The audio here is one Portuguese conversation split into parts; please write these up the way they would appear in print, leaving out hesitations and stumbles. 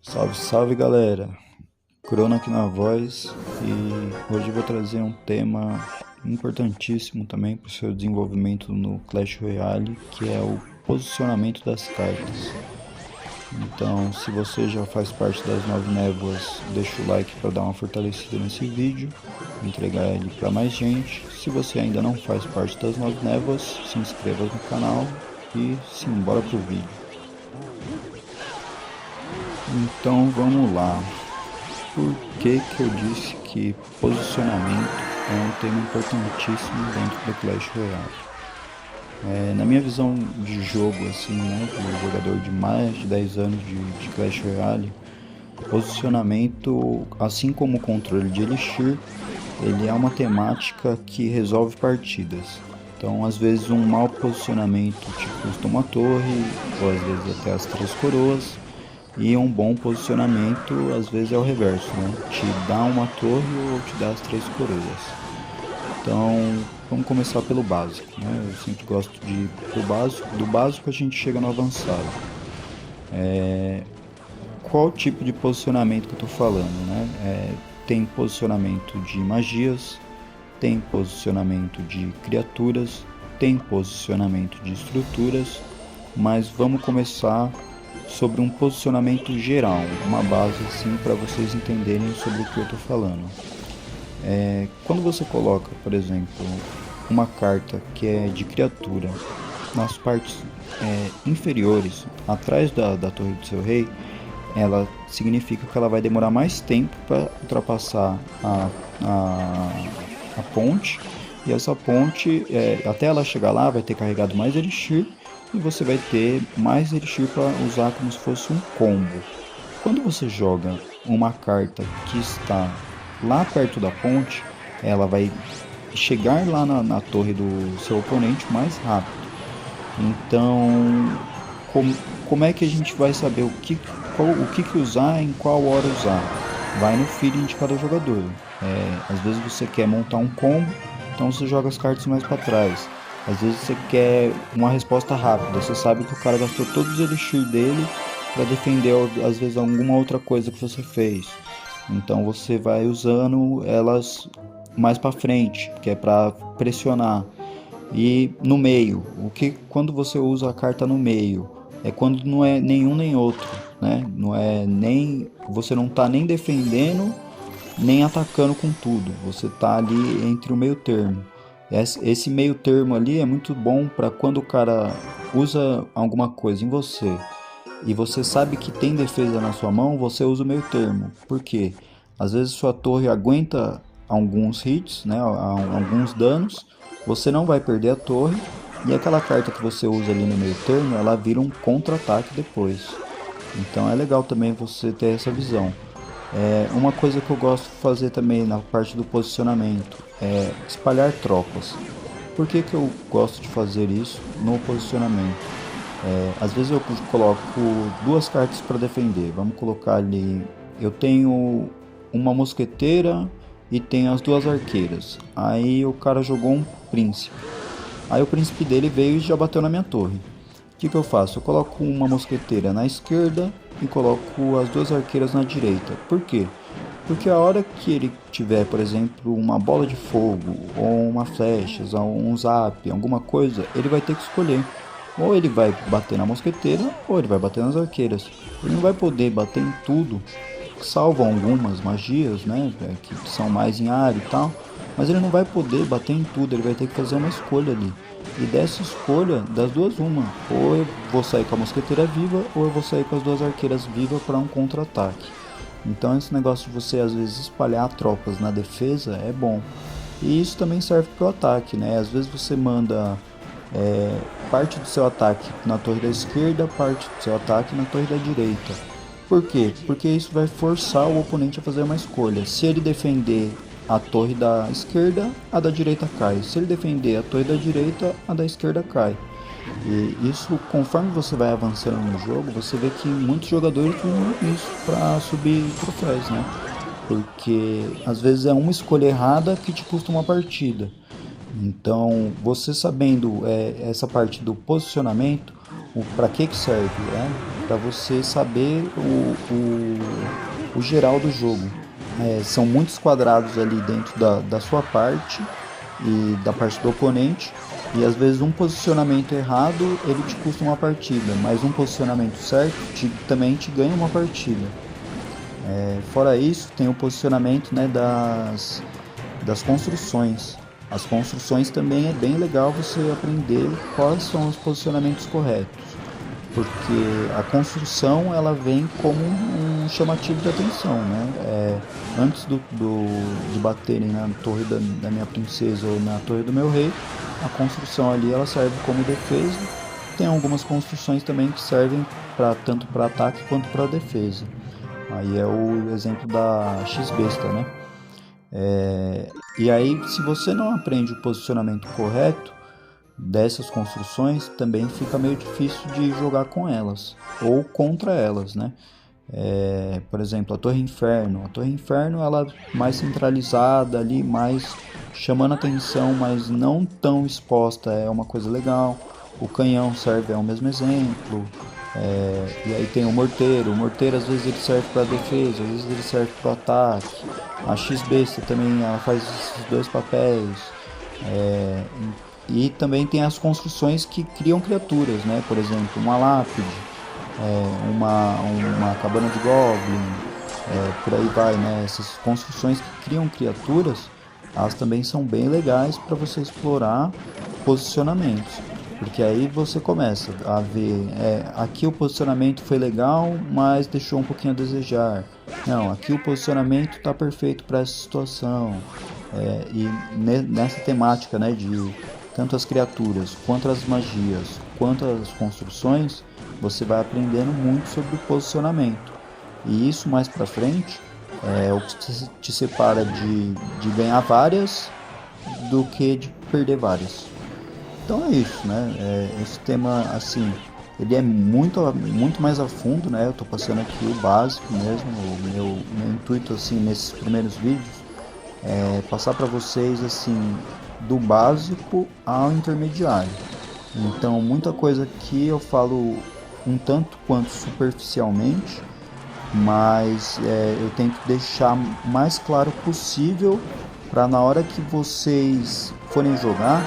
Salve, salve galera! Crono aqui na voz e hoje eu vou trazer um tema importantíssimo também para o seu desenvolvimento no Clash Royale, que é o posicionamento das cartas. Então, se você já faz parte das 9 névoas, deixa o like para dar uma fortalecida nesse vídeo, entregar ele para mais gente. Se você ainda não faz parte das 9 névoas, se inscreva no canal e simbora pro vídeo. Então vamos lá. Por que eu disse que posicionamento é um tema importantíssimo dentro do Clash Royale? Na minha visão de jogo, assim, né, de jogador de mais de 10 anos de Clash Royale, posicionamento, assim como o controle de Elixir, ele é uma temática que resolve partidas. Então, às vezes, um mau posicionamento te custa uma torre, ou às vezes até as 3 coroas. E um bom posicionamento, às vezes, é o reverso, né? Te dá uma torre ou te dá as 3 coroas. Então, vamos começar pelo básico, né? Eu sempre gosto de ir pro básico. Do básico a gente chega no avançado. Qual tipo de posicionamento que eu tô falando, né? Tem posicionamento de magias, tem posicionamento de criaturas, tem posicionamento de estruturas, mas vamos começar sobre um posicionamento geral, uma base assim para vocês entenderem sobre o que eu estou falando. Quando você coloca, por exemplo, uma carta que é de criatura nas partes inferiores, atrás da torre do seu rei, ela significa que ela vai demorar mais tempo para ultrapassar a ponte, e essa ponte, até ela chegar lá, vai ter carregado mais elixir e você vai ter mais elixir para usar como se fosse um combo. Quando você joga uma carta que está lá perto da ponte, ela vai chegar lá na torre do seu oponente mais rápido. Então, como é que a gente vai saber o que usar, em qual hora usar? Vai no feeling de cada jogador. Às vezes você quer montar um combo, então você joga as cartas mais para trás. Às vezes você quer uma resposta rápida, você sabe que o cara gastou todos os elixir dele para defender às vezes alguma outra coisa que você fez. Então você vai usando elas mais para frente, que é para pressionar. E no meio, quando você usa a carta no meio, é quando não é nenhum nem outro, né? Não é nem você não tá nem defendendo, nem atacando com tudo. Você tá ali entre o meio termo. Esse meio termo ali é muito bom para quando o cara usa alguma coisa em você e você sabe que tem defesa na sua mão, você usa o meio termo. Por quê? Às vezes sua torre aguenta alguns hits, né, alguns danos, você não vai perder a torre e aquela carta que você usa ali no meio termo, ela vira um contra-ataque depois. Então é legal também você ter essa visão. Uma coisa que eu gosto de fazer também na parte do posicionamento é espalhar tropas. Por que eu gosto de fazer isso no posicionamento? Às vezes eu coloco 2 cartas para defender. Vamos colocar ali. Eu tenho uma mosqueteira e tenho as 2 arqueiras. Aí o cara jogou um príncipe. Aí o príncipe dele veio e já bateu na minha torre. O que eu faço? Eu coloco uma mosqueteira na esquerda e coloco as 2 arqueiras na direita. Por quê? Porque a hora que ele tiver, por exemplo, uma bola de fogo, ou uma flecha, ou um zap, alguma coisa, ele vai ter que escolher. Ou ele vai bater na mosqueteira, ou ele vai bater nas arqueiras. Ele não vai poder bater em tudo, salvo algumas magias, né, que são mais em área e tal. Mas ele não vai poder bater em tudo, ele vai ter que fazer uma escolha ali. E dessa escolha, das duas uma, ou eu vou sair com a mosqueteira viva, ou eu vou sair com as 2 arqueiras vivas para um contra-ataque. Então esse negócio de você às vezes espalhar tropas na defesa é bom. E isso também serve para o ataque, né? Às vezes você manda parte do seu ataque na torre da esquerda, parte do seu ataque na torre da direita. Por quê? Porque isso vai forçar o oponente a fazer uma escolha. Se ele defender a torre da esquerda, a da direita cai. Se ele defender a torre da direita, a da esquerda cai. E isso, conforme você vai avançando no jogo, você vê que muitos jogadores usam isso para subir troféus, né? Porque às vezes é uma escolha errada que te custa uma partida. Então, você sabendo essa parte do posicionamento, para que serve, né? para você saber o geral do jogo. São muitos quadrados ali dentro da sua parte e da parte do oponente, e às vezes um posicionamento errado ele te custa uma partida, mas um posicionamento certo também te ganha uma partida. Fora isso, tem o posicionamento, né, das construções. As construções também é bem legal você aprender quais são os posicionamentos corretos, porque a construção ela vem como um chamativo de atenção, né? Antes de baterem na torre da minha princesa ou na torre do meu rei, a construção ali ela serve como defesa. Tem algumas construções também que servem tanto para ataque quanto para defesa. Aí é o exemplo da X-Besta, né? E aí, se você não aprende o posicionamento correto dessas construções, também fica meio difícil de jogar com elas ou contra elas, né? Por exemplo, a Torre Inferno. A Torre Inferno ela é mais centralizada ali, mais chamando atenção, mas não tão exposta. É uma coisa legal. O canhão serve, é o mesmo exemplo. E aí tem o morteiro. O morteiro às vezes ele serve para defesa, às vezes ele serve para ataque. A X-Besta também ela faz esses dois papéis. E também tem as construções que criam criaturas, né? Por exemplo, uma lápide, uma cabana de goblin, por aí vai, né? Essas construções que criam criaturas, elas também são bem legais para você explorar posicionamentos. Porque aí você começa a ver, aqui o posicionamento foi legal, mas deixou um pouquinho a desejar. Não, aqui o posicionamento está perfeito para essa situação. E nessa temática, né, de tanto as criaturas, quanto as magias, quanto as construções, você vai aprendendo muito sobre o posicionamento. E isso mais pra frente é o que te separa de ganhar várias do que de perder várias. Então é isso, né? Esse tema, assim, ele é muito mais a fundo, né? Eu tô passando aqui o básico mesmo. O meu intuito, assim, nesses primeiros vídeos é passar para vocês, assim, do básico ao intermediário. Então, muita coisa que eu falo um tanto quanto superficialmente, mas eu tento deixar mais claro possível para na hora que vocês forem jogar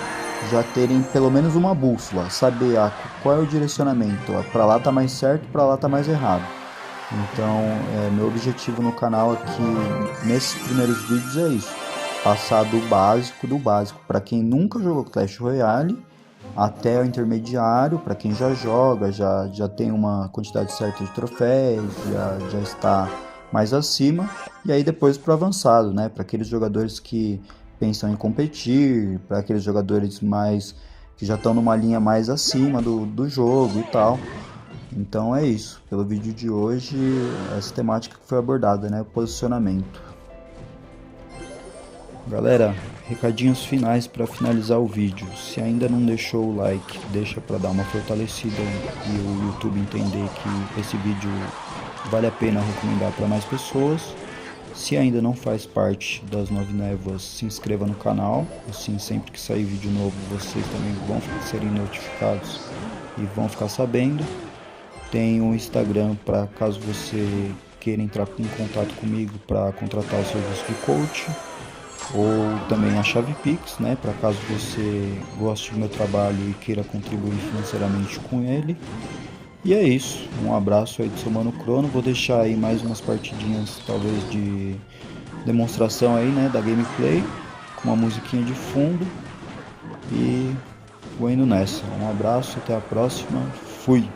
já terem pelo menos uma bússola, saber qual é o direcionamento, para lá tá mais certo, para lá tá mais errado. Então, meu objetivo no canal aqui nesses primeiros vídeos é isso, passar do básico para quem nunca jogou Clash Royale até o intermediário, para quem já joga, já tem uma quantidade certa de troféus, já está mais acima, e aí depois para o avançado, né? Para aqueles jogadores que pensam em competir, para aqueles jogadores mais que já estão numa linha mais acima do jogo e tal. Então é isso, pelo vídeo de hoje, essa temática que foi abordada, né? O posicionamento. Galera, recadinhos finais para finalizar o vídeo. Se ainda não deixou o like, deixa para dar uma fortalecida e o YouTube entender que esse vídeo vale a pena recomendar para mais pessoas. Se ainda não faz parte das 9 Névoas, se inscreva no canal. Assim, sempre que sair vídeo novo, vocês também vão serem notificados e vão ficar sabendo. Tem um Instagram para caso você queira entrar em contato comigo para contratar o serviço de coach. Ou também a chave Pix, né, para caso você goste do meu trabalho e queira contribuir financeiramente com ele. E é isso, um abraço aí do seu Mano Crono. Vou deixar aí mais umas partidinhas, talvez de demonstração aí, né, da gameplay, com uma musiquinha de fundo. E vou indo nessa. Um abraço, até a próxima. Fui!